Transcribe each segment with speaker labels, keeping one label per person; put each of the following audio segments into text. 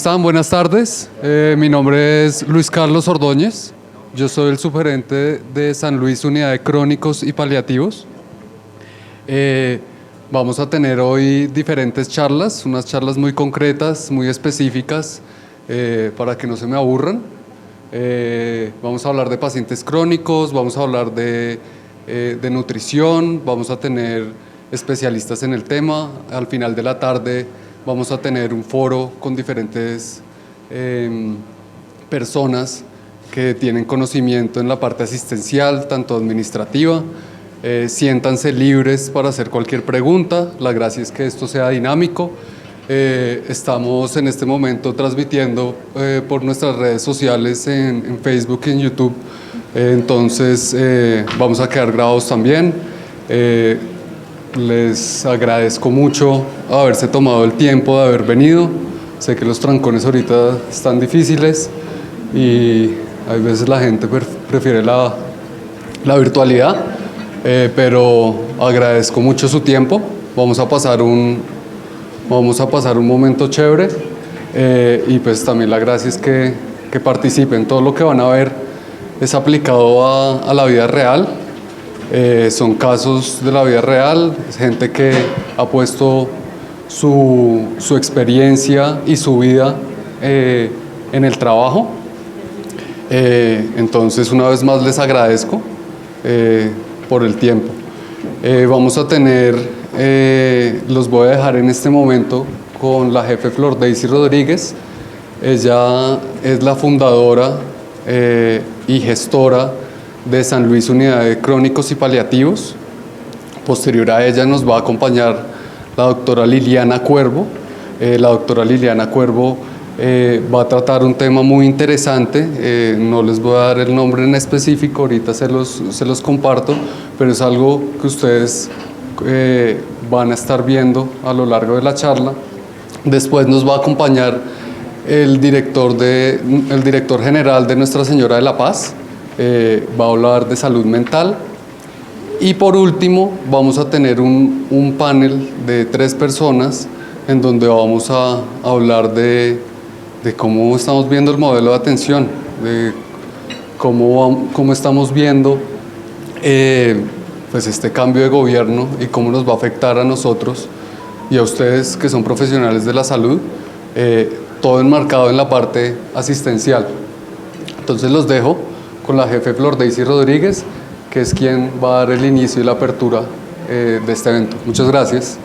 Speaker 1: están? Buenas tardes. Mi nombre es Luis Carlos Ordóñez. Yo soy el subgerente de San Luis Unidad de Crónicos y Paliativos. Vamos a tener hoy diferentes charlas, unas charlas muy concretas, muy específicas, para que no se me aburran. Vamos a hablar de pacientes crónicos, vamos a hablar de nutrición, vamos a tener especialistas en el tema. Al final de la tarde vamos a tener un foro con diferentes personas que tienen conocimiento en la parte asistencial, tanto administrativa. Siéntanse libres para hacer cualquier pregunta. La gracia es que esto sea dinámico. Estamos en este momento transmitiendo por nuestras redes sociales en Facebook y en YouTube. Entonces vamos a quedar grabados también. Les agradezco mucho haberse tomado el tiempo de haber venido. Sé que los trancones ahorita están difíciles y a veces la gente prefiere la virtualidad. Pero agradezco mucho su tiempo. Vamos a pasar un momento chévere, y pues también la gracia es que participen. Todo lo que van a ver es aplicado a la vida real. Son casos de la vida real, es gente que ha puesto su experiencia y su vida en el trabajo. Entonces, una vez más les agradezco por el tiempo. Vamos a tener, los voy a dejar en este momento con la jefe Flor Daisy Rodríguez. Ella es la fundadora y gestora de San Luis Unidad de Crónicos y Paliativos. Posterior a ella nos va a acompañar la doctora Liliana Cuervo. La doctora Liliana Cuervo va a tratar un tema muy interesante. No les voy a dar el nombre en específico, ahorita se los comparto, pero es algo que ustedes van a estar viendo a lo largo de la charla. Después nos va a acompañar el director general de Nuestra Señora de la Paz. Va a hablar de salud mental. Y por último vamos a tener un panel de 3 personas en donde vamos a hablar de cómo estamos viendo el modelo de atención, de cómo estamos viendo pues este cambio de gobierno y cómo nos va a afectar a nosotros y a ustedes que son profesionales de la salud, todo enmarcado en la parte asistencial. Entonces los dejo con la jefe Flor Daisy Rodríguez, que es quien va a dar el inicio y la apertura de este evento. Muchas gracias.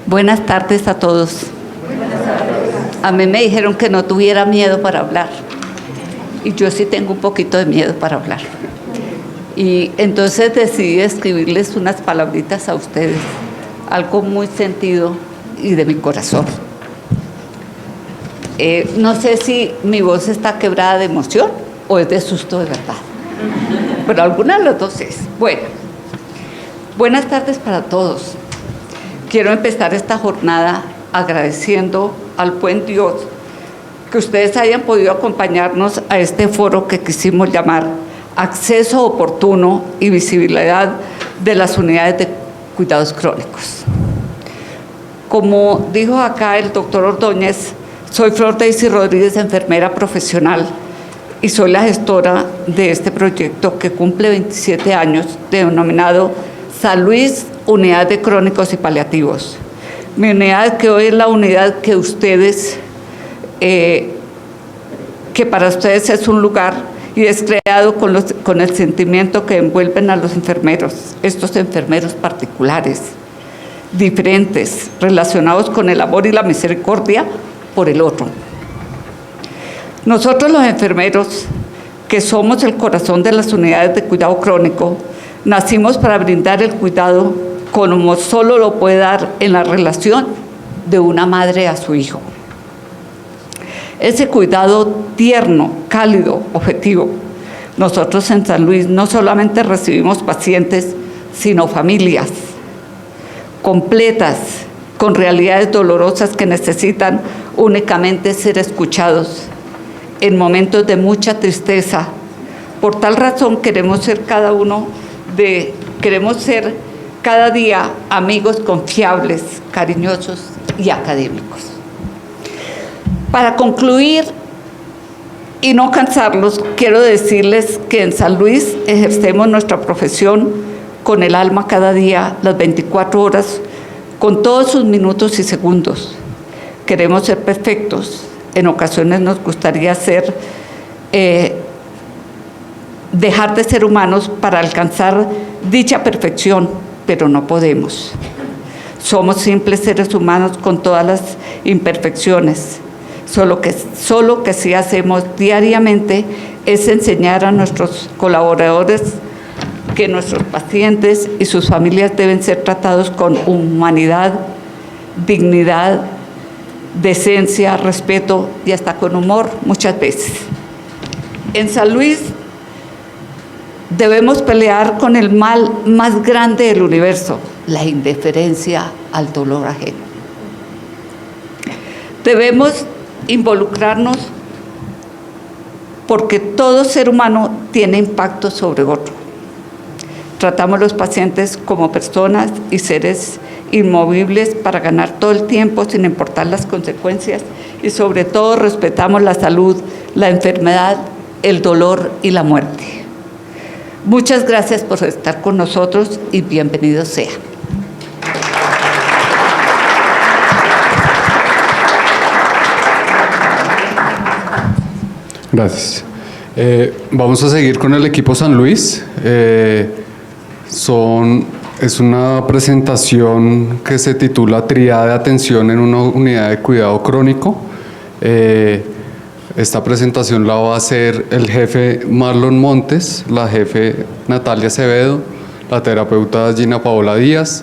Speaker 2: Buenas tardes a todos. A mí me dijeron que no tuviera miedo para hablar. Y yo sí tengo un poquito de miedo para hablar. Y entonces decidí escribirles unas palabritas a ustedes. Algo muy sentido y de mi corazón. No sé si mi voz está quebrada de emoción o es de susto de verdad. Pero alguna de las dos es. Bueno, buenas tardes para todos. Quiero empezar esta jornada agradeciendo al buen Dios que ustedes hayan podido acompañarnos a este foro que quisimos llamar Acceso Oportuno y Visibilidad de las Unidades de Cuidados Crónicos. Como dijo acá el doctor Ordóñez, soy Flor Daisy Rodríguez, enfermera profesional, y soy la gestora de este proyecto que cumple 27 años, denominado San Luis Unidad de Crónicos y Paliativos. Mi unidad, que hoy es la unidad que ustedes, que para ustedes es un lugar y es creado con el sentimiento que envuelven a los enfermeros, estos enfermeros particulares, diferentes, relacionados con el amor y la misericordia por el otro. Nosotros los enfermeros, que somos el corazón de las unidades de cuidado crónico, nacimos para brindar el cuidado como solo lo puede dar en la relación de una madre a su hijo. Ese cuidado tierno, cálido, objetivo. Nosotros en San Luis no solamente recibimos pacientes, sino familias completas, con realidades dolorosas que necesitan únicamente ser escuchados en momentos de mucha tristeza. Por tal razón queremos ser cada día amigos confiables, cariñosos y académicos. Para concluir y no cansarlos, quiero decirles que en San Luis ejercemos nuestra profesión con el alma cada día, las 24 horas, con todos sus minutos y segundos. Queremos ser perfectos. En ocasiones nos gustaría dejar de ser humanos para alcanzar dicha perfección, pero no podemos. Somos simples seres humanos con todas las imperfecciones. Solo que sí hacemos diariamente es enseñar a nuestros colaboradores que nuestros pacientes y sus familias deben ser tratados con humanidad, dignidad, decencia, respeto y hasta con humor muchas veces. En San Luis debemos pelear con el mal más grande del universo, la indiferencia al dolor ajeno. Debemos involucrarnos porque todo ser humano tiene impacto sobre otro. Tratamos a los pacientes como personas y seres inmovibles para ganar todo el tiempo sin importar las consecuencias y sobre todo respetamos la salud, la enfermedad, el dolor y la muerte. Muchas gracias por estar con nosotros y bienvenidos sean.
Speaker 1: Gracias. Vamos a seguir con el equipo San Luis. Es una presentación que se titula Tríada de Atención en una Unidad de Cuidado Crónico. Esta presentación la va a hacer el jefe Marlon Montes, la jefe Natalia Acevedo, la terapeuta Gina Paola Díaz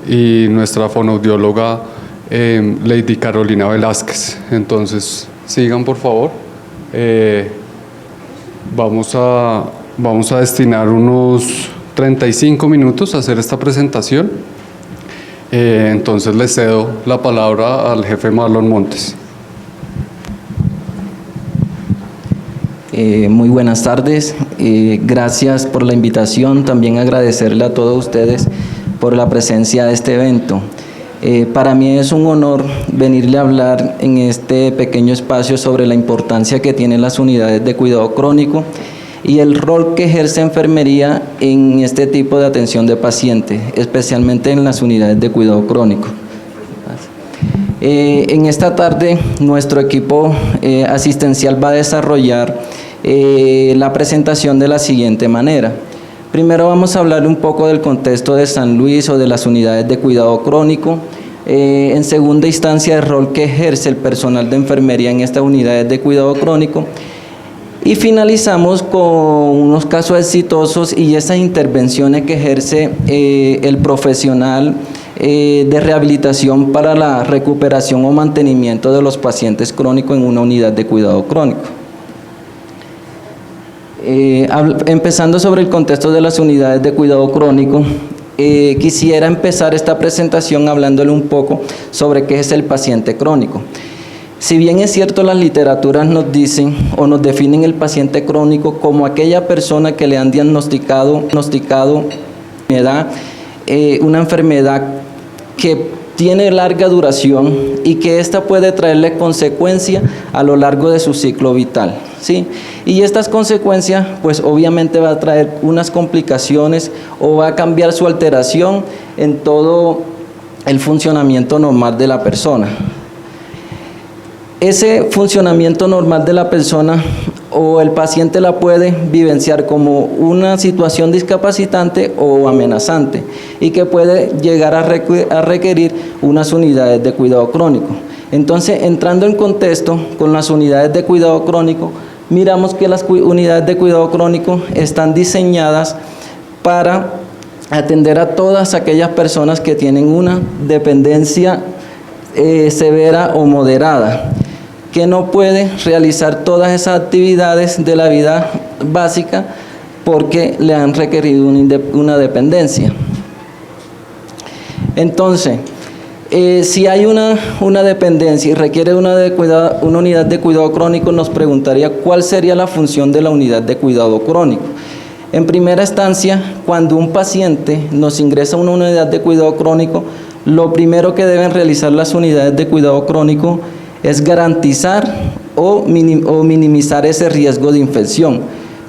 Speaker 1: y nuestra fonoaudióloga Lady Carolina Velázquez. Entonces, sigan por favor. Vamos a destinar unos 35 minutos a hacer esta presentación. Entonces le cedo la palabra al jefe Marlon Montes.
Speaker 3: Muy buenas tardes, gracias por la invitación, también agradecerle a todos ustedes por la presencia de este evento. Para mí es un honor venirle a hablar en este pequeño espacio sobre la importancia que tienen las unidades de cuidado crónico y el rol que ejerce enfermería en este tipo de atención de pacientes, especialmente en las unidades de cuidado crónico. En esta tarde nuestro equipo asistencial va a desarrollar la presentación de la siguiente manera. Primero vamos a hablar un poco del contexto de San Luis o de las unidades de cuidado crónico. En segunda instancia, el rol que ejerce el personal de enfermería en estas unidades de cuidado crónico. Y finalizamos con unos casos exitosos y esas intervenciones que ejerce el profesional de rehabilitación para la recuperación o mantenimiento de los pacientes crónicos en una unidad de cuidado crónico. Empezando sobre el contexto de las unidades de cuidado crónico, quisiera empezar esta presentación hablándole un poco sobre qué es el paciente crónico. Si bien es cierto, las literaturas nos dicen o nos definen el paciente crónico como aquella persona que le han diagnosticado una enfermedad que tiene larga duración y que ésta puede traerle consecuencias a lo largo de su ciclo vital, ¿sí? Y estas consecuencias, pues obviamente va a traer unas complicaciones o va a cambiar su alteración en todo el funcionamiento normal de la persona. Ese funcionamiento normal de la persona o el paciente la puede vivenciar como una situación discapacitante o amenazante y que puede llegar a requerir unas unidades de cuidado crónico. Entonces, entrando en contexto con las unidades de cuidado crónico, miramos que las unidades de cuidado crónico están diseñadas para atender a todas aquellas personas que tienen una dependencia severa o moderada, que no puede realizar todas esas actividades de la vida básica porque le han requerido una dependencia. Entonces, si hay una dependencia y requiere una unidad de cuidado crónico, nos preguntaría cuál sería la función de la unidad de cuidado crónico. En primera instancia, cuando un paciente nos ingresa a una unidad de cuidado crónico, lo primero que deben realizar las unidades de cuidado crónico es garantizar o minimizar ese riesgo de infección,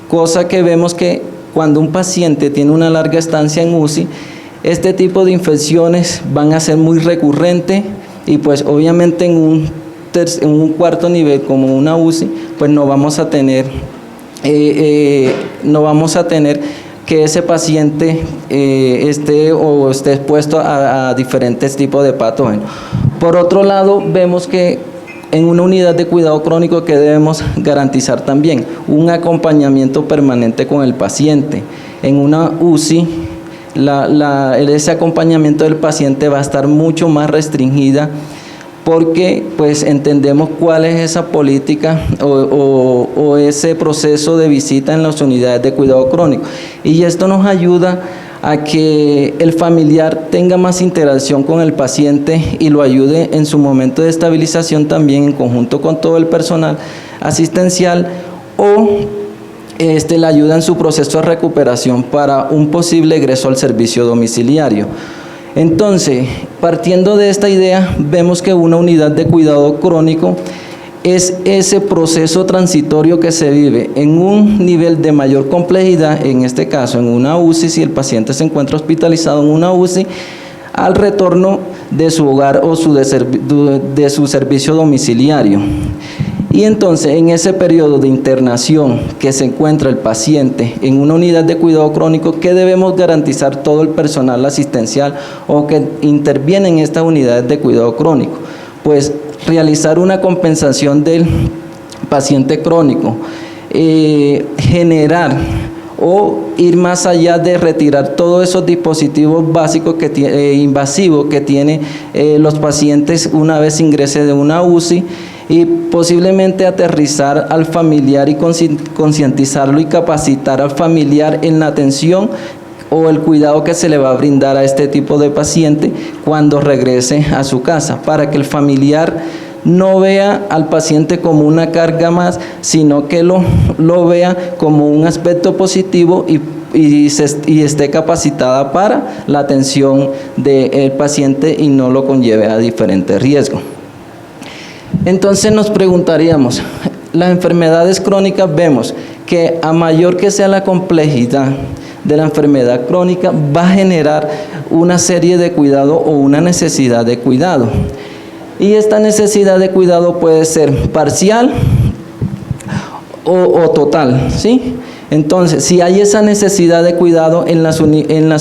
Speaker 3: cosa que vemos que cuando un paciente tiene una larga estancia en UCI, este tipo de infecciones van a ser muy recurrentes y pues obviamente en un cuarto nivel como una UCI, pues no vamos a tener que ese paciente esté expuesto a diferentes tipos de patógenos. Por otro lado, vemos que en una unidad de cuidado crónico que debemos garantizar también un acompañamiento permanente con el paciente. En una UCI, ese acompañamiento del paciente va a estar mucho más restringida porque pues entendemos cuál es esa política o ese proceso de visita en las unidades de cuidado crónico. Y esto nos ayuda a que el familiar tenga más interacción con el paciente y lo ayude en su momento de estabilización también en conjunto con todo el personal asistencial o le ayuda en su proceso de recuperación para un posible egreso al servicio domiciliario. Entonces, partiendo de esta idea, vemos que una unidad de cuidado crónico es ese proceso transitorio que se vive en un nivel de mayor complejidad, en este caso en una UCI, si el paciente se encuentra hospitalizado en una UCI, al retorno de su hogar o de su servicio domiciliario. Y entonces, en ese periodo de internación que se encuentra el paciente en una unidad de cuidado crónico, ¿qué debemos garantizar todo el personal asistencial o que interviene en estas unidades de cuidado crónico? Pues realizar una compensación del paciente crónico, generar o ir más allá de retirar todos esos dispositivos básicos invasivos que tienen los pacientes una vez ingrese de una UCI y posiblemente aterrizar al familiar y concientizarlo y capacitar al familiar en la atención o el cuidado que se le va a brindar a este tipo de paciente cuando regrese a su casa, para que el familiar no vea al paciente como una carga más, sino que lo vea como un aspecto positivo y esté capacitada para la atención del paciente y no lo conlleve a diferentes riesgos. Entonces nos preguntaríamos, las enfermedades crónicas vemos que a mayor que sea la complejidad de la enfermedad crónica, va a generar una serie de cuidado o una necesidad de cuidado. Y esta necesidad de cuidado puede ser parcial o total, ¿sí? Entonces, si hay esa necesidad de cuidado en las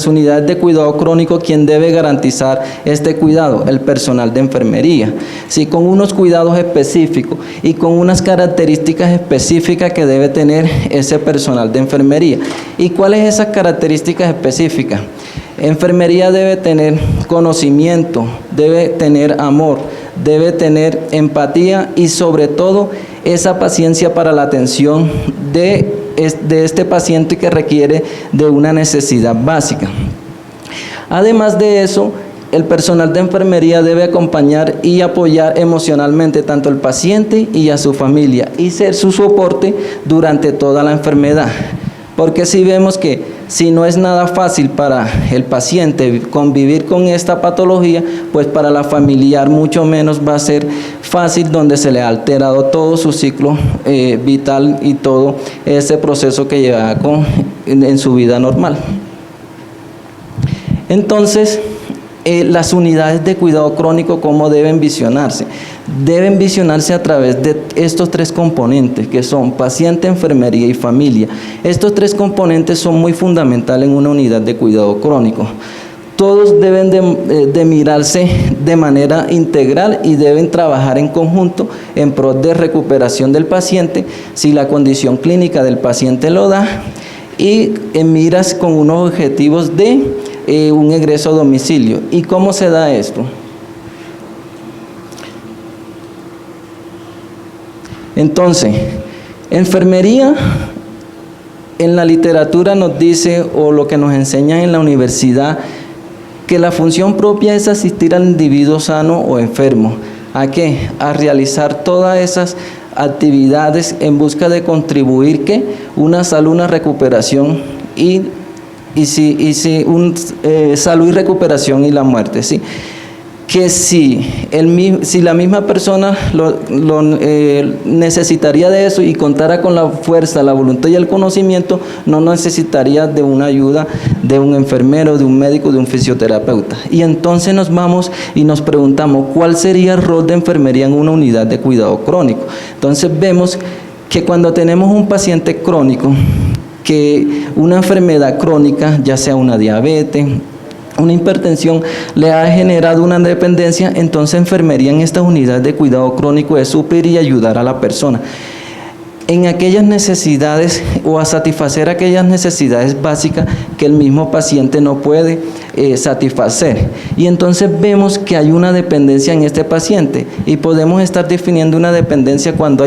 Speaker 3: unidades de cuidado crónico, ¿quién debe garantizar este cuidado? El personal de enfermería, ¿sí? Con unos cuidados específicos y con unas características específicas que debe tener ese personal de enfermería. ¿Y cuáles esas características específicas? Enfermería debe tener conocimiento, debe tener amor, debe tener empatía y sobre todo esa paciencia para la atención de este paciente que requiere de una necesidad básica. Además de eso, el personal de enfermería debe acompañar y apoyar emocionalmente tanto al paciente y a su familia y ser su soporte durante toda la enfermedad. Porque si vemos que si no es nada fácil para el paciente convivir con esta patología, pues para la familiar mucho menos va a ser fácil, donde se le ha alterado todo su ciclo vital y todo ese proceso que lleva en su vida normal. Entonces, las unidades de cuidado crónico, ¿cómo deben visionarse? Deben visionarse a través de estos tres componentes, que son paciente, enfermería y familia. Estos tres componentes son muy fundamentales en una unidad de cuidado crónico. Todos deben de mirarse de manera integral y deben trabajar en conjunto en pro de recuperación del paciente, si la condición clínica del paciente lo da, y en miras con unos objetivos de un egreso a domicilio. ¿Y cómo se da esto? Entonces, enfermería, en la literatura nos dice, o lo que nos enseñan en la universidad, que la función propia es asistir al individuo sano o enfermo. ¿A qué? A realizar todas esas actividades en busca de contribuir, ¿qué? Una salud, una recuperación salud y recuperación y la muerte, ¿sí? Que si la misma persona necesitaría de eso y contara con la fuerza, la voluntad y el conocimiento, no necesitaría de una ayuda de un enfermero, de un médico, de un fisioterapeuta. Y entonces nos vamos y nos preguntamos, ¿cuál sería el rol de enfermería en una unidad de cuidado crónico? Entonces vemos que cuando tenemos un paciente crónico, que una enfermedad crónica, ya sea una diabetes, una hipertensión, le ha generado una dependencia, entonces enfermería en esta unidad de cuidado crónico es suplir y ayudar a la persona en aquellas necesidades o a satisfacer aquellas necesidades básicas que el mismo paciente no puede satisfacer. Y entonces vemos que hay una dependencia en este paciente y podemos estar definiendo una dependencia cuando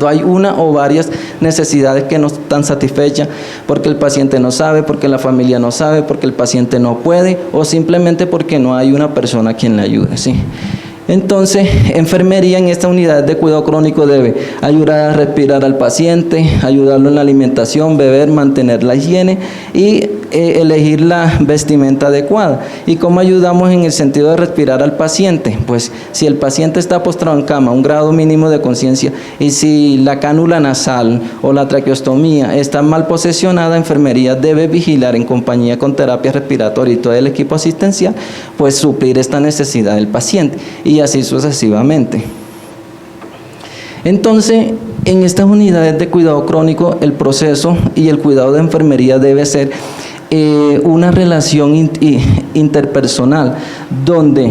Speaker 3: hay una o varias necesidades que no están satisfechas, porque el paciente no sabe, porque la familia no sabe, porque el paciente no puede o simplemente porque no hay una persona quien le ayude, ¿sí? Entonces, enfermería en esta unidad de cuidado crónico debe ayudar a respirar al paciente, ayudarlo en la alimentación, beber, mantener la higiene y elegir la vestimenta adecuada. ¿Y cómo ayudamos en el sentido de respirar al paciente? Pues si el paciente está postrado en cama, un grado mínimo de conciencia, y si la cánula nasal o la traqueostomía está mal posicionada, enfermería debe vigilar en compañía con terapia respiratoria y todo el equipo asistencial, pues suplir esta necesidad del paciente y así sucesivamente. Entonces, en estas unidades de cuidado crónico, el proceso y el cuidado de enfermería debe ser una relación interpersonal, donde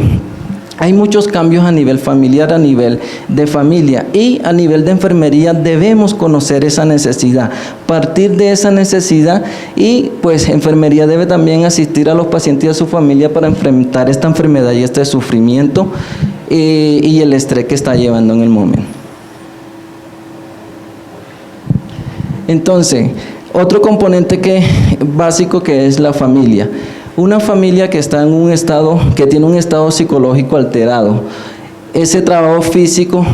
Speaker 3: hay muchos cambios a nivel familiar, a nivel de familia, y a nivel de enfermería debemos conocer esa necesidad, partir de esa necesidad, y pues enfermería debe también asistir a los pacientes y a su familia para enfrentar esta enfermedad y este sufrimiento y el estrés que está llevando en el momento. Entonces, otro componente básico que es la familia. Una familia que está en un estado, que tiene un estado psicológico alterado. Ese trabajo físico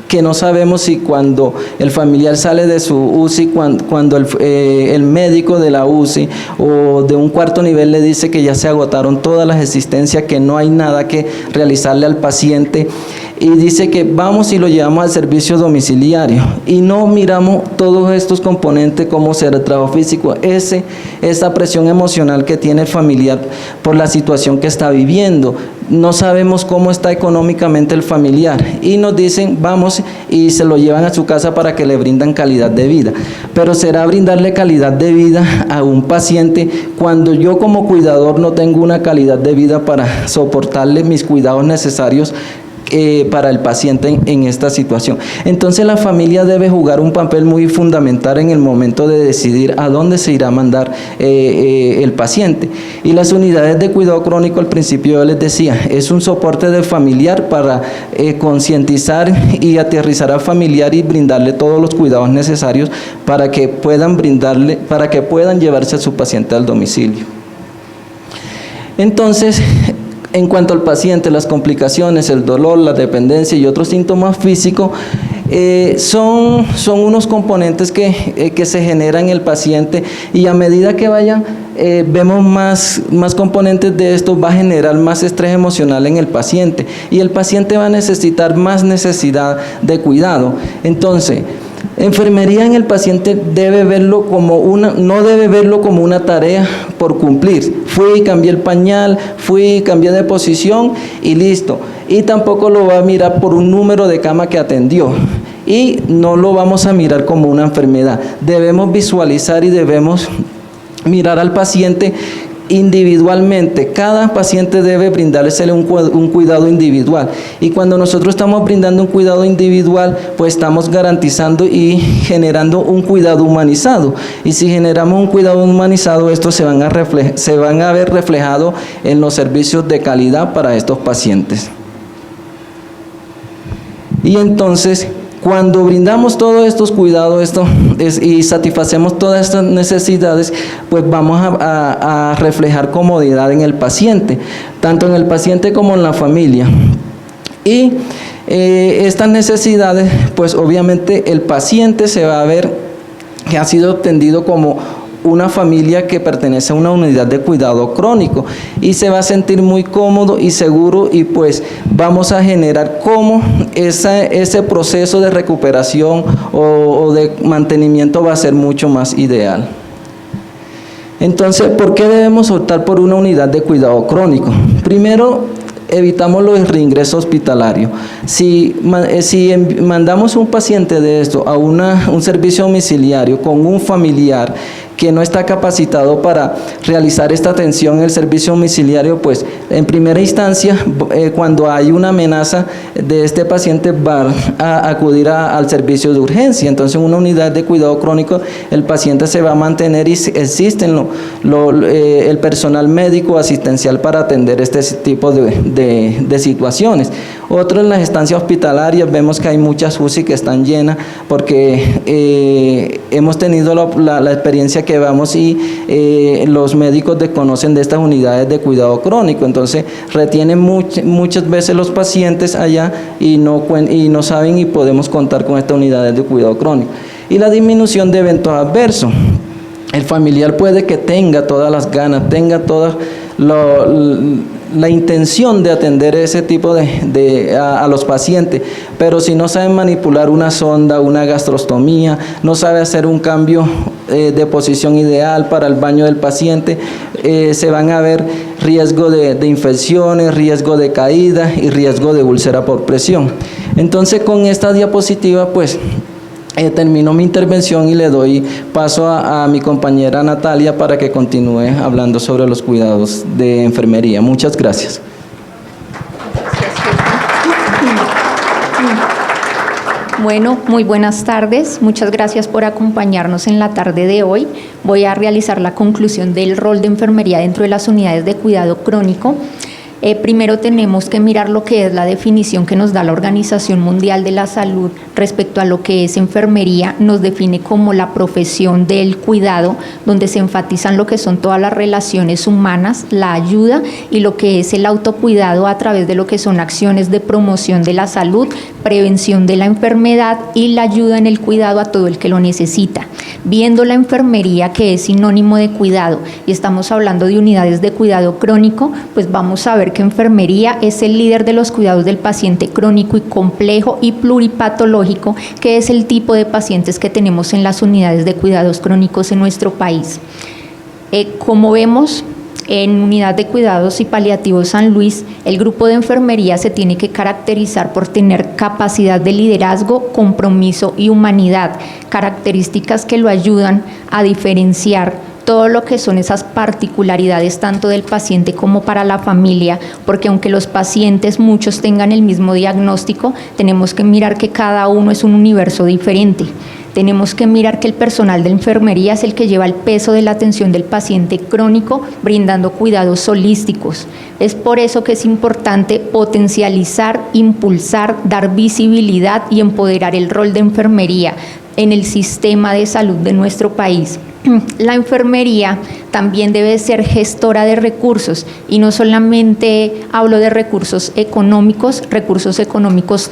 Speaker 3: que no sabemos si cuando el familiar sale de su UCI, cuando el médico de la UCI o de un cuarto nivel le dice que ya se agotaron todas las existencias, que no hay nada que realizarle al paciente, y dice que vamos y lo llevamos al servicio domiciliario y no miramos todos estos componentes como ser el trabajo físico, esa presión emocional que tiene el familiar por la situación que está viviendo. No sabemos cómo está económicamente el familiar y nos dicen vamos y se lo llevan a su casa para que le brindan calidad de vida, pero será brindarle calidad de vida a un paciente cuando yo como cuidador no tengo una calidad de vida para soportarle mis cuidados necesarios para el paciente en esta situación. Entonces la familia debe jugar un papel muy fundamental en el momento de decidir a dónde se irá a mandar el paciente. Y las unidades de cuidado crónico, al principio yo les decía, es un soporte del familiar para concientizar y aterrizar al familiar y brindarle todos los cuidados necesarios para que puedan llevarse a su paciente al domicilio. Entonces, en cuanto al paciente, las complicaciones, el dolor, la dependencia y otros síntomas físicos son unos componentes que se generan en el paciente, y a medida que vemos más componentes de esto, va a generar más estrés emocional en el paciente y el paciente va a necesitar más necesidad de cuidado. Entonces, enfermería en el paciente no debe verlo como una tarea por cumplir. Fui, cambié el pañal, cambié de posición y listo. Y tampoco lo va a mirar por un número de cama que atendió. Y no lo vamos a mirar como una enfermedad. Debemos visualizar y debemos mirar al paciente individualmente. Cada paciente debe brindársele un cuidado individual, y cuando nosotros estamos brindando un cuidado individual, pues estamos garantizando y generando un cuidado humanizado, y si generamos un cuidado humanizado, estos se van a ver reflejados en los servicios de calidad para estos pacientes. Y entonces, cuando brindamos todos estos cuidados y satisfacemos todas estas necesidades, pues vamos a reflejar comodidad en el paciente, tanto en el paciente como en la familia. Y estas necesidades, pues obviamente el paciente se va a ver que ha sido entendido como una familia que pertenece a una unidad de cuidado crónico y se va a sentir muy cómodo y seguro, y pues vamos a generar cómo ese proceso de recuperación o de mantenimiento va a ser mucho más ideal. Entonces, ¿por qué debemos optar por una unidad de cuidado crónico? Primero, evitamos los reingresos hospitalarios. Si mandamos un paciente de esto a un servicio domiciliario con un familiar que no está capacitado para realizar esta atención en el servicio domiciliario, pues en primera instancia, cuando hay una amenaza de este paciente, va a acudir al servicio de urgencia. Entonces, en una unidad de cuidado crónico, el paciente se va a mantener y existe el personal médico asistencial para atender este tipo de situaciones. Otro, en las estancias hospitalarias, vemos que hay muchas UCI que están llenas porque hemos tenido la experiencia que vamos y los médicos desconocen de estas unidades de cuidado crónico, entonces retienen muchas veces los pacientes allá y no saben, y podemos contar con estas unidades de cuidado crónico. Y la disminución de eventos adversos. El familiar puede que tenga todas las ganas, tenga toda la intención de atender ese tipo a los pacientes, pero si no saben manipular una sonda, una gastrostomía, no sabe hacer un cambio de posición ideal para el baño del paciente, se van a ver riesgo de infecciones, riesgo de caída y riesgo de úlcera por presión. Entonces, con esta diapositiva, pues termino mi intervención y le doy paso a mi compañera Natalia para que continúe hablando sobre los cuidados de enfermería. Muchas gracias.
Speaker 4: Bueno, muy buenas tardes. Muchas gracias por acompañarnos en la tarde de hoy. Voy a realizar la conclusión del rol de enfermería dentro de las unidades de cuidado crónico. Primero tenemos que mirar lo que es la definición que nos da la Organización Mundial de la Salud respecto a lo que es enfermería. Nos define como la profesión del cuidado, donde se enfatizan lo que son todas las relaciones humanas, la ayuda y lo que es el autocuidado a través de lo que son acciones de promoción de la salud, prevención de la enfermedad y la ayuda en el cuidado a todo el que lo necesita. Viendo la enfermería, que es sinónimo de cuidado, y estamos hablando de unidades de cuidado crónico, pues vamos a ver que enfermería es el líder de los cuidados del paciente crónico y complejo y pluripatológico, que es el tipo de pacientes que tenemos en las unidades de cuidados crónicos en nuestro país. Como vemos, en Unidad de Cuidados y Paliativos San Luis, el grupo de enfermería se tiene que caracterizar por tener capacidad de liderazgo, compromiso y humanidad, características que lo ayudan a diferenciar todo lo que son esas particularidades tanto del paciente como para la familia, porque aunque los pacientes muchos tengan el mismo diagnóstico, tenemos que mirar que cada uno es un universo diferente. Tenemos que mirar que el personal de enfermería es el que lleva el peso de la atención del paciente crónico, brindando cuidados holísticos. Es por eso que es importante potencializar, impulsar, dar visibilidad y empoderar el rol de enfermería en el sistema de salud de nuestro país. La enfermería también debe ser gestora de recursos, y no solamente hablo de recursos económicos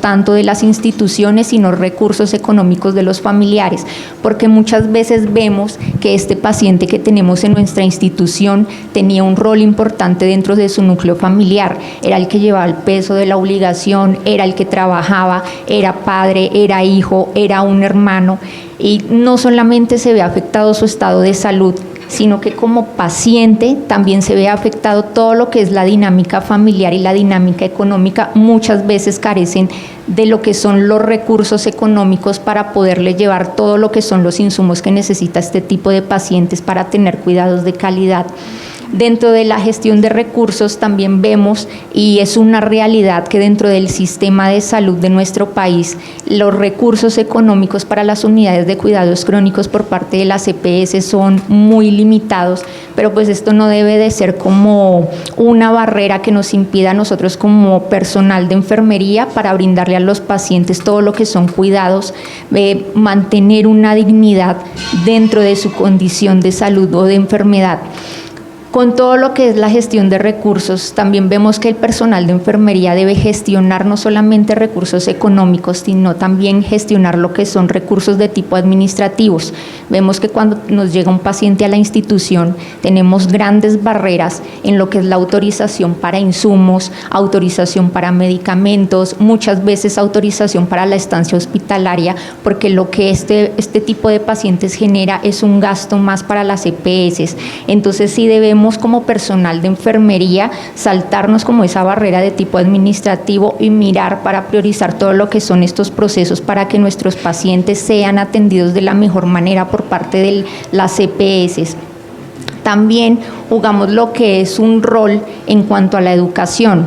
Speaker 4: tanto de las instituciones, sino recursos económicos de los familiares, porque muchas veces vemos que este paciente que tenemos en nuestra institución tenía un rol importante dentro de su núcleo familiar, era el que llevaba el peso de la obligación, era el que trabajaba, era padre, era hijo, era un hermano, y no solamente se ve afectado su estado de salud, sino que como paciente también se ve afectado todo lo que es la dinámica familiar y la dinámica económica. Muchas veces carecen de lo que son los recursos económicos para poderle llevar todo lo que son los insumos que necesita este tipo de pacientes para tener cuidados de calidad. Dentro de la gestión de recursos también vemos, y es una realidad, que dentro del sistema de salud de nuestro país, los recursos económicos para las unidades de cuidados crónicos por parte de las EPS son muy limitados, pero pues esto no debe de ser como una barrera que nos impida a nosotros como personal de enfermería para brindarle a los pacientes todo lo que son cuidados, mantener una dignidad dentro de su condición de salud o de enfermedad. Con todo lo que es la gestión de recursos, también vemos que el personal de enfermería debe gestionar no solamente recursos económicos, sino también gestionar lo que son recursos de tipo administrativos. Vemos que cuando nos llega un paciente a la institución, tenemos grandes barreras en lo que es la autorización para insumos, autorización para medicamentos, muchas veces autorización para la estancia hospitalaria, porque lo que este tipo de pacientes genera es un gasto más para las EPS. Entonces sí debemos como personal de enfermería saltarnos como esa barrera de tipo administrativo y mirar para priorizar todo lo que son estos procesos para que nuestros pacientes sean atendidos de la mejor manera por parte de las EPS. También jugamos lo que es un rol en cuanto a la educación.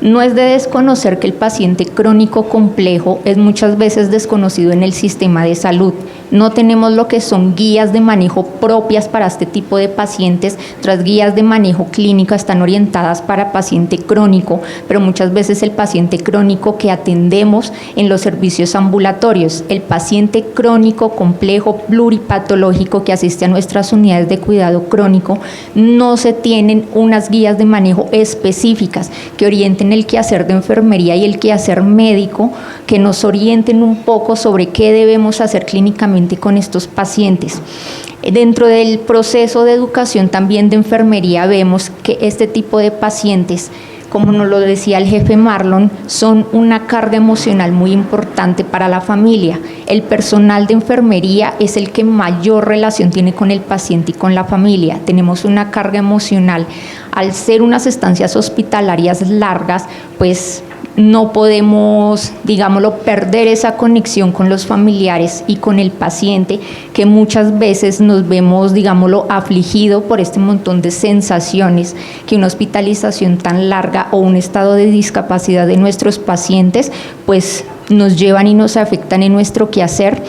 Speaker 4: No es de desconocer que el paciente crónico complejo es muchas veces desconocido en el sistema de salud. No tenemos lo que son guías de manejo propias para este tipo de pacientes. Otras guías de manejo clínica están orientadas para paciente crónico, pero muchas veces el paciente crónico que atendemos en los servicios ambulatorios, el paciente crónico complejo pluripatológico que asiste a nuestras unidades de cuidado crónico, no se tienen unas guías de manejo específicas que orienten el quehacer de enfermería y el quehacer médico, que nos orienten un poco sobre qué debemos hacer clínicamente con estos pacientes. Dentro del proceso de educación también de enfermería vemos que este tipo de pacientes, como nos lo decía el jefe Marlon, son una carga emocional muy importante para la familia. El personal de enfermería es el que mayor relación tiene con el paciente y con la familia. Tenemos una carga emocional. Al ser unas estancias hospitalarias largas, pues no podemos, digámoslo, perder esa conexión con los familiares y con el paciente, que muchas veces nos vemos, digámoslo, afligido por este montón de sensaciones que una hospitalización tan larga o un estado de discapacidad de nuestros pacientes, pues nos llevan y nos afectan en nuestro quehacer,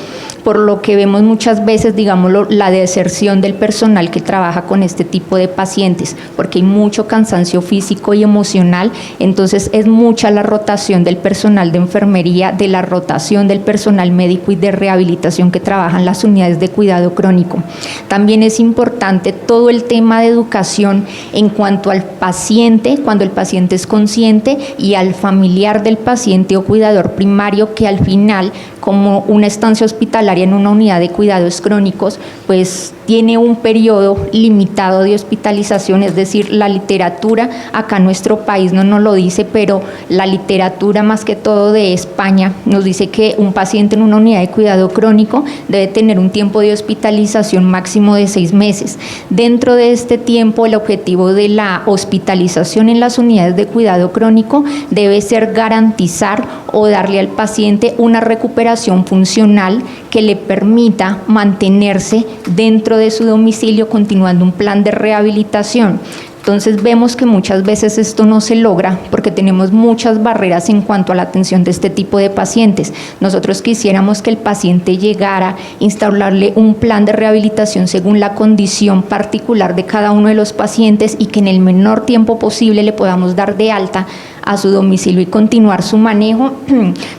Speaker 4: por lo que vemos muchas veces, digámoslo, la deserción del personal que trabaja con este tipo de pacientes, porque hay mucho cansancio físico y emocional. Entonces es mucha la rotación del personal de enfermería, de la rotación del personal médico y de rehabilitación que trabaja en las unidades de cuidado crónico. También es importante todo el tema de educación en cuanto al paciente, cuando el paciente es consciente, y al familiar del paciente o cuidador primario, que al final, como una estancia hospitalaria en una unidad de cuidados crónicos, pues tiene un periodo limitado de hospitalización, es decir, la literatura acá en nuestro país no nos lo dice, pero la literatura más que todo de España nos dice que un paciente en una unidad de cuidado crónico debe tener un tiempo de hospitalización máximo de 6 meses. Dentro de este tiempo, el objetivo de la hospitalización en las unidades de cuidado crónico debe ser garantizar o darle al paciente una recuperación funcional que le permita mantenerse dentro de su domicilio continuando un plan de rehabilitación. Entonces vemos que muchas veces esto no se logra porque tenemos muchas barreras en cuanto a la atención de este tipo de pacientes. Nosotros quisiéramos que el paciente llegara, instaurarle un plan de rehabilitación según la condición particular de cada uno de los pacientes y que en el menor tiempo posible le podamos dar de alta a su domicilio y continuar su manejo,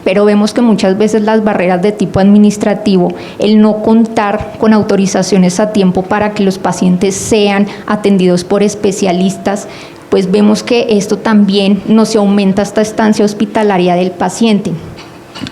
Speaker 4: pero vemos que muchas veces las barreras de tipo administrativo, el no contar con autorizaciones a tiempo para que los pacientes sean atendidos por especialistas, pues vemos que esto también no se aumenta esta estancia hospitalaria del paciente.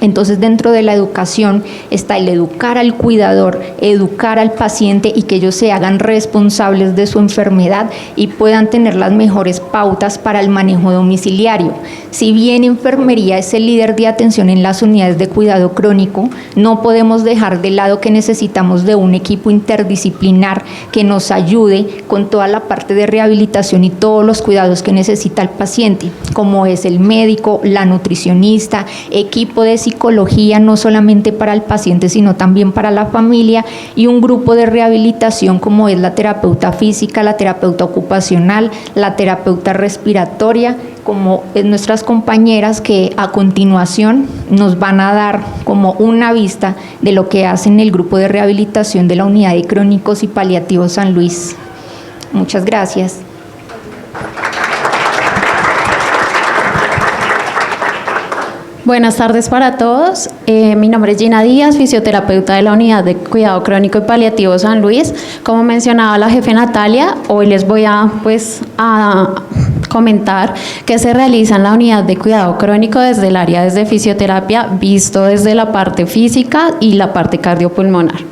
Speaker 4: Entonces, dentro de la educación está el educar al cuidador, educar al paciente y que ellos se hagan responsables de su enfermedad y puedan tener las mejores pautas para el manejo domiciliario. Si bien enfermería es el líder de atención en las unidades de cuidado crónico, no podemos dejar de lado que necesitamos de un equipo interdisciplinar que nos ayude con toda la parte de rehabilitación y todos los cuidados que necesita el paciente, como es el médico, la nutricionista, equipo de psicología, no solamente para el paciente, sino también para la familia, y un grupo de rehabilitación como es la terapeuta física, la terapeuta ocupacional, la terapeuta respiratoria, como es nuestras compañeras que a continuación nos van a dar como una vista de lo que hacen el grupo de rehabilitación de la Unidad de Crónicos y Paliativos San Luis. Muchas gracias.
Speaker 5: Buenas tardes para todos. Mi nombre es Gina Díaz, fisioterapeuta de la Unidad de Cuidado Crónico y Paliativo San Luis. Como mencionaba la jefe Natalia, hoy les voy a comentar qué se realiza en la Unidad de Cuidado Crónico desde el área de fisioterapia, visto desde la parte física y la parte cardiopulmonar.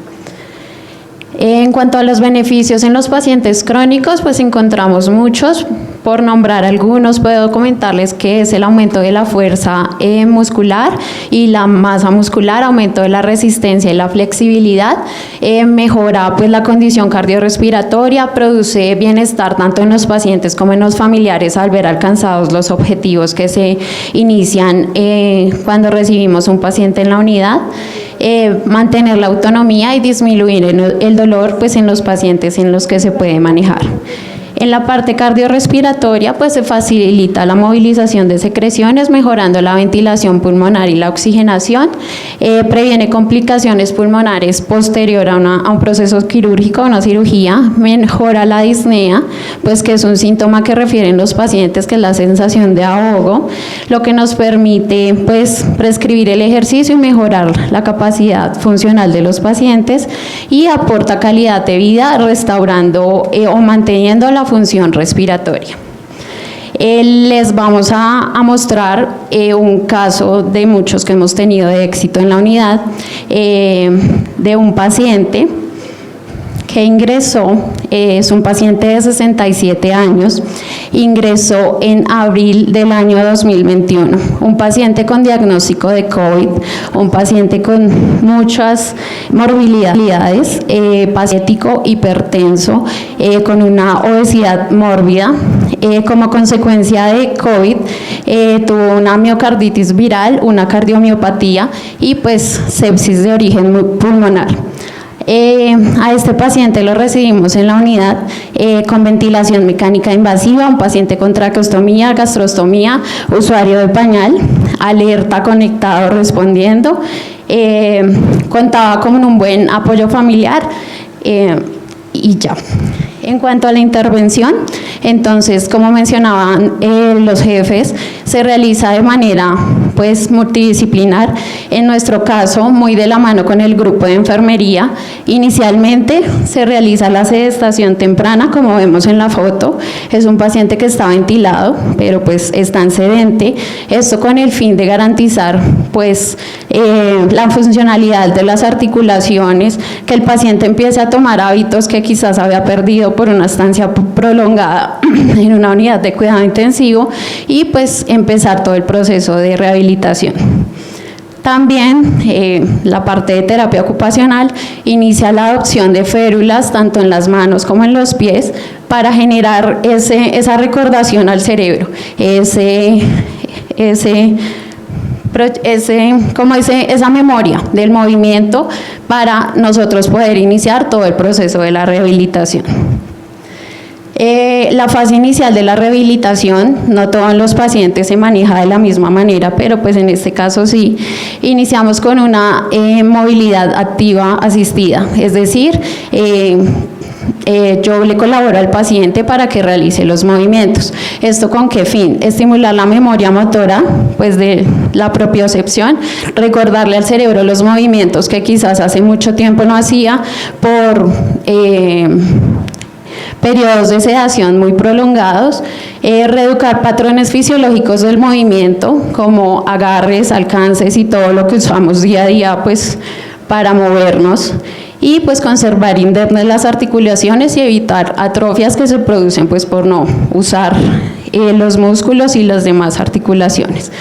Speaker 5: En cuanto a los beneficios en los pacientes crónicos, pues encontramos muchos. Por nombrar algunos, puedo comentarles que es el aumento de la fuerza muscular y la masa muscular, aumento de la resistencia y la flexibilidad, mejora pues la condición cardiorrespiratoria, produce bienestar tanto en los pacientes como en los familiares al ver alcanzados los objetivos que se inician cuando recibimos un paciente en la unidad. Mantener la autonomía y disminuir el dolor pues en los pacientes en los que se puede manejar. En la parte cardiorrespiratoria, pues se facilita la movilización de secreciones, mejorando la ventilación pulmonar y la oxigenación, previene complicaciones pulmonares posterior a un proceso quirúrgico, una cirugía, mejora la disnea, pues que es un síntoma que refieren los pacientes, que es la sensación de ahogo, lo que nos permite pues prescribir el ejercicio y mejorar la capacidad funcional de los pacientes, y aporta calidad de vida restaurando o manteniendo la función respiratoria. Les vamos a mostrar un caso de muchos que hemos tenido de éxito en la unidad, de un paciente que ingresó, es un paciente de 67 años, ingresó en abril del año 2021, un paciente con diagnóstico de COVID, un paciente con muchas morbilidades, paciético, hipertenso, con una obesidad mórbida, como consecuencia de COVID, tuvo una miocarditis viral, una cardiomiopatía y pues sepsis de origen pulmonar. A este paciente lo recibimos en la unidad con ventilación mecánica invasiva, un paciente con traqueostomía, gastrostomía, usuario de pañal, alerta, conectado, respondiendo, contaba con un buen apoyo familiar y ya. En cuanto a la intervención, entonces, como mencionaban los jefes, se realiza de manera pues multidisciplinar, en nuestro caso muy de la mano con el grupo de enfermería. Inicialmente se realiza la sedestación temprana, como vemos en la foto, es un paciente que está ventilado, pero pues está en sedente, esto con el fin de garantizar pues la funcionalidad de las articulaciones, que el paciente empiece a tomar hábitos que quizás había perdido por una estancia prolongada en una unidad de cuidado intensivo, y pues empezar todo el proceso de rehabilitación. También la parte de terapia ocupacional inicia la adopción de férulas tanto en las manos como en los pies para generar esa recordación al cerebro, esa memoria del movimiento para nosotros poder iniciar todo el proceso de la rehabilitación. La fase inicial de la rehabilitación, no todos los pacientes se maneja de la misma manera, pero pues en este caso sí, iniciamos con una movilidad activa asistida, es decir, yo le colaboro al paciente para que realice los movimientos. ¿Esto con qué fin? Estimular la memoria motora, pues de la propiocepción, recordarle al cerebro los movimientos que quizás hace mucho tiempo no hacía por periodos de sedación muy prolongados, reeducar patrones fisiológicos del movimiento como agarres, alcances y todo lo que usamos día a día pues para movernos, y pues conservar indemnes las articulaciones y evitar atrofias que se producen pues por no usar los músculos y las demás articulaciones.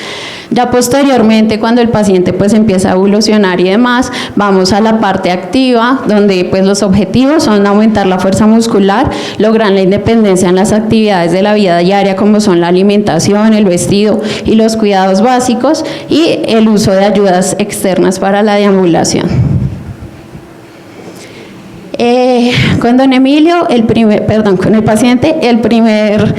Speaker 5: Ya posteriormente, cuando el paciente pues empieza a evolucionar y demás, vamos a la parte activa, donde pues los objetivos son aumentar la fuerza muscular, lograr la independencia en las actividades de la vida diaria, como son la alimentación, el vestido y los cuidados básicos, y el uso de ayudas externas para la deambulación. Con don Emilio, con el paciente, el primer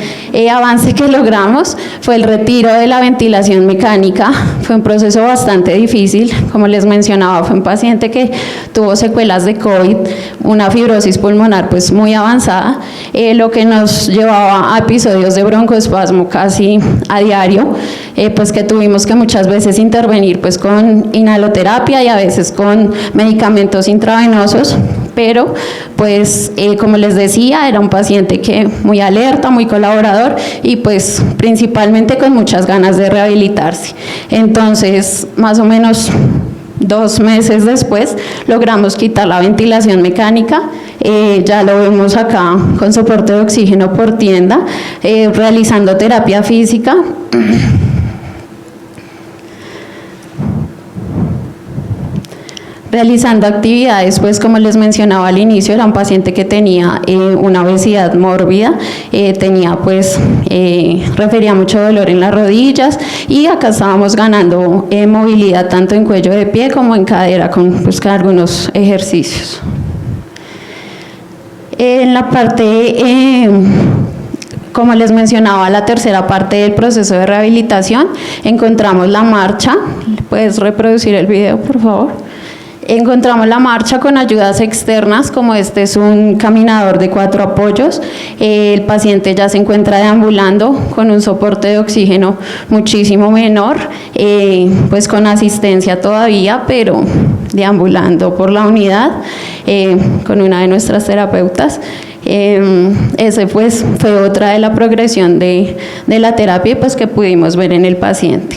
Speaker 5: avance que logramos fue el retiro de la ventilación mecánica. Fue un proceso bastante difícil, como les mencionaba, fue un paciente que tuvo secuelas de COVID, una fibrosis pulmonar pues muy avanzada, lo que nos llevaba a episodios de broncoespasmo casi a diario. pues que tuvimos que muchas veces intervenir pues con inhaloterapia y a veces con medicamentos intravenosos, pero pues como les decía, era un paciente que muy alerta, muy colaborador y pues principalmente con muchas ganas de rehabilitarse. Entonces, más o menos 2 meses después logramos quitar la ventilación mecánica, ya lo vemos acá con soporte de oxígeno por tienda, realizando terapia física. Realizando actividades, pues como les mencionaba al inicio, era un paciente que tenía una obesidad mórbida, refería mucho dolor en las rodillas y acá estábamos ganando movilidad tanto en cuello de pie como en cadera con algunos ejercicios. En la parte, como les mencionaba, la tercera parte del proceso de rehabilitación, encontramos la marcha. ¿Puedes reproducir el video, por favor? Encontramos la marcha con ayudas externas, como este es un caminador de 4 apoyos. El paciente ya se encuentra deambulando con un soporte de oxígeno muchísimo menor, pues con asistencia todavía, pero deambulando por la unidad con una de nuestras terapeutas. Ese pues fue otra de la progresión de la terapia pues que pudimos ver en el paciente.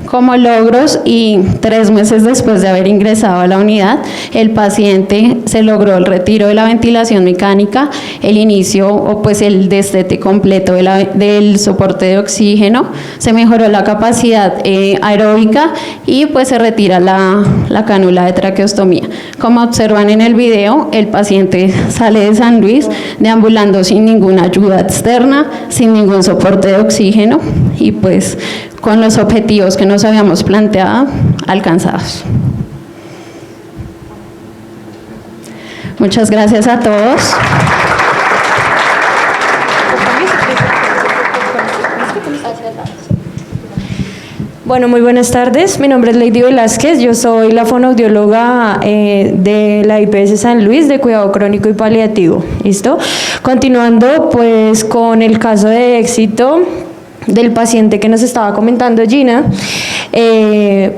Speaker 5: Como logros, y 3 meses después de haber ingresado a la unidad, el paciente se logró el retiro de la ventilación mecánica, el inicio o pues el destete completo del soporte de oxígeno, se mejoró la capacidad aeróbica y pues se retira la cánula de traqueostomía. Como observan en el video, el paciente sale de San Luis deambulando sin ninguna ayuda externa, sin ningún soporte de oxígeno y pues con los objetivos que nos habíamos planteado alcanzados. Muchas gracias a todos.
Speaker 6: Bueno, muy buenas tardes. Mi nombre es Lady Velázquez. Yo soy la fonoaudióloga de la IPS San Luis de Cuidado Crónico y Paliativo. ¿Listo? Continuando pues con el caso de éxito del paciente que nos estaba comentando Gina,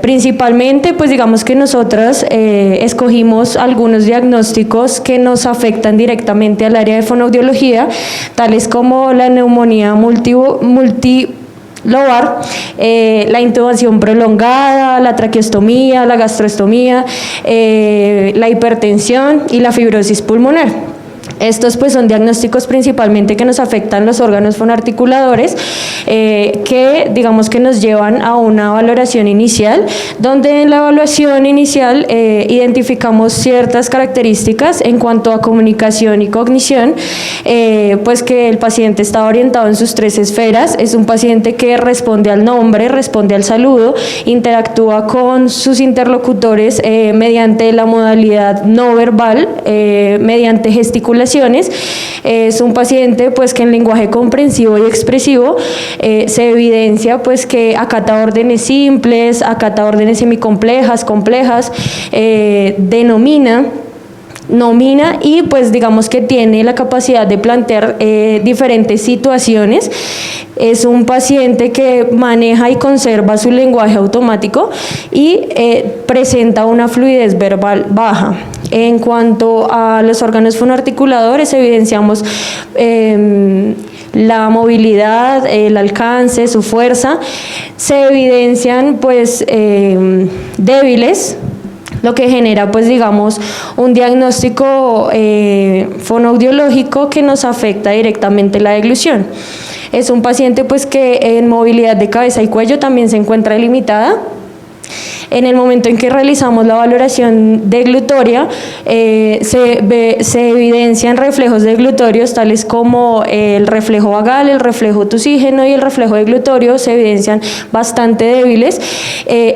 Speaker 6: principalmente pues digamos que nosotras escogimos algunos diagnósticos que nos afectan directamente al área de fonoaudiología, tales como la neumonía multilobar, la intubación prolongada, la traqueostomía, la gastrostomía, la hipertensión y la fibrosis pulmonar. Estos pues son diagnósticos principalmente que nos afectan los órganos fonoarticuladores, que digamos que nos llevan a una valoración inicial, donde en la evaluación inicial identificamos ciertas características en cuanto a comunicación y cognición, pues que el paciente está orientado en sus 3 esferas, es un paciente que responde al nombre, responde al saludo, interactúa con sus interlocutores mediante la modalidad no verbal, mediante gesticulación. Es un paciente pues que en lenguaje comprensivo y expresivo se evidencia pues que acata órdenes simples, acata órdenes semicomplejas, complejas, nomina y pues digamos que tiene la capacidad de plantear diferentes situaciones. Es un paciente que maneja y conserva su lenguaje automático y presenta una fluidez verbal baja. En cuanto a los órganos fonoarticuladores, evidenciamos la movilidad, el alcance, su fuerza. Se evidencian pues débiles, lo que genera pues digamos un diagnóstico fonoaudiológico que nos afecta directamente la deglución. Es un paciente pues que en movilidad de cabeza y cuello también se encuentra limitada. En el momento en que realizamos la valoración deglutoria, se evidencian reflejos deglutorios tales como el reflejo vagal, el reflejo tusígeno y el reflejo deglutorio, se evidencian bastante débiles.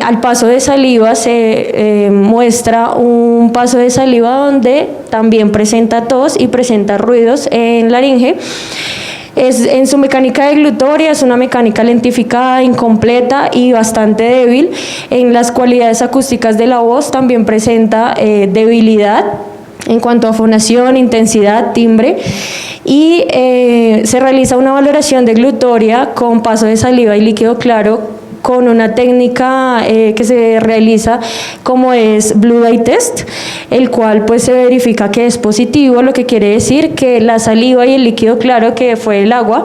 Speaker 6: Al paso de saliva se muestra un paso de saliva donde también presenta tos y presenta ruidos en laringe. En su mecánica deglutoria es una mecánica lentificada, incompleta y bastante débil. En las cualidades acústicas de la voz también presenta debilidad. en cuanto a fonación, intensidad, timbre, y se realiza una valoración de glutoria con paso de saliva y líquido claro con una técnica que se realiza como es Blue Dye Test, el cual pues se verifica que es positivo, lo que quiere decir que la saliva y el líquido claro, que fue el agua,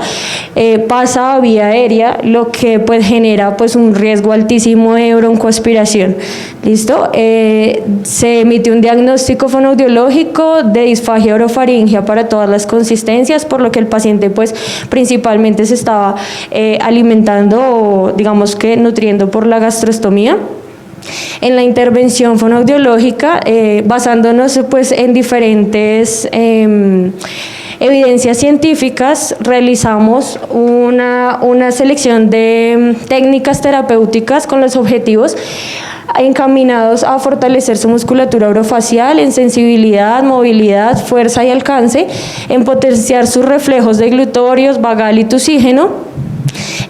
Speaker 6: pasa a vía aérea, lo que pues genera pues un riesgo altísimo de broncoaspiración. ¿Listo? Se emite un diagnóstico fonoaudiológico de disfagia orofaringea para todas las consistencias, por lo que el paciente pues principalmente se estaba alimentando o digamos que nutriendo por la gastrostomía. En la intervención fonoaudiológica, basándonos pues en diferentes evidencias científicas, realizamos una selección de técnicas terapéuticas con los objetivos encaminados a fortalecer su musculatura orofacial en sensibilidad, movilidad, fuerza y alcance, en potenciar sus reflejos deglutorios, vagal y tusígeno,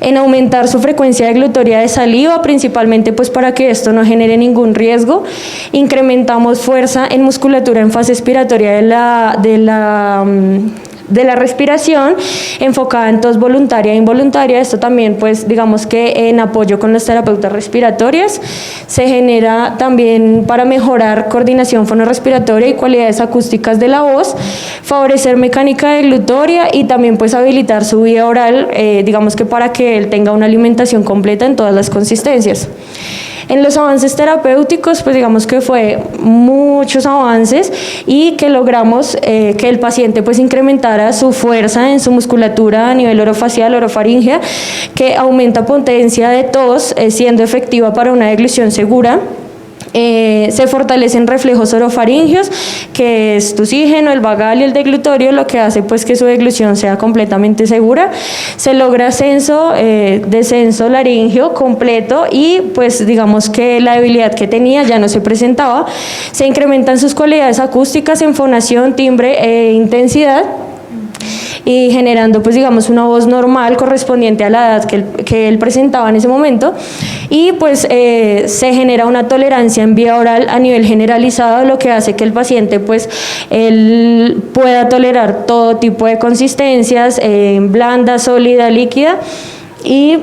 Speaker 6: en aumentar su frecuencia de glutoria de saliva, principalmente pues para que esto no genere ningún riesgo. Incrementamos fuerza en musculatura en fase expiratoria de la respiración, enfocada en tos voluntaria e involuntaria. Esto también pues digamos que en apoyo con las terapeutas respiratorias. Se genera también para mejorar coordinación fonorrespiratoria y cualidades acústicas de la voz, favorecer mecánica de glutoria y también pues habilitar su vía oral, digamos que para que él tenga una alimentación completa en todas las consistencias. En los avances terapéuticos, pues digamos que fue muchos avances y que logramos que el paciente pues incrementara su fuerza en su musculatura a nivel orofacial, orofaringea, que aumenta potencia de tos, siendo efectiva para una deglución segura. Se fortalecen reflejos orofaringeos, que es tusígeno, el vagal y el deglutorio, lo que hace pues que su deglución sea completamente segura. Se logra descenso laríngeo completo y pues digamos que la debilidad que tenía ya no se presentaba. Se incrementan sus cualidades acústicas en fonación, timbre e intensidad, y generando pues digamos una voz normal correspondiente a la edad que él presentaba en ese momento, y pues se genera una tolerancia en vía oral a nivel generalizado, lo que hace que el paciente pues él pueda tolerar todo tipo de consistencias, blanda, sólida, líquida, y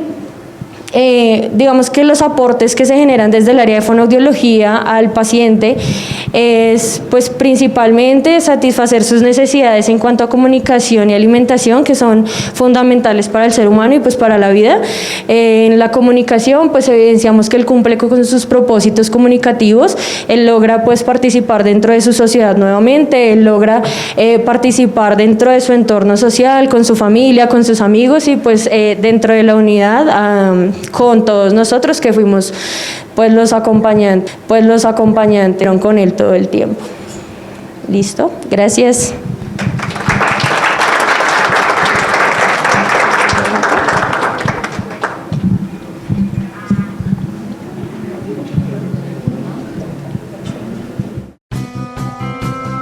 Speaker 6: digamos que los aportes que se generan desde el área de fonoaudiología al paciente es pues principalmente satisfacer sus necesidades en cuanto a comunicación y alimentación, que son fundamentales para el ser humano y pues para la vida. En la comunicación pues evidenciamos que él cumple con sus propósitos comunicativos, él logra pues participar dentro de su sociedad nuevamente, él logra participar dentro de su entorno social, con su familia, con sus amigos y pues dentro de la unidad con todos nosotros que fuimos pues los acompañantes con él todo el tiempo. ¿Listo? Gracias.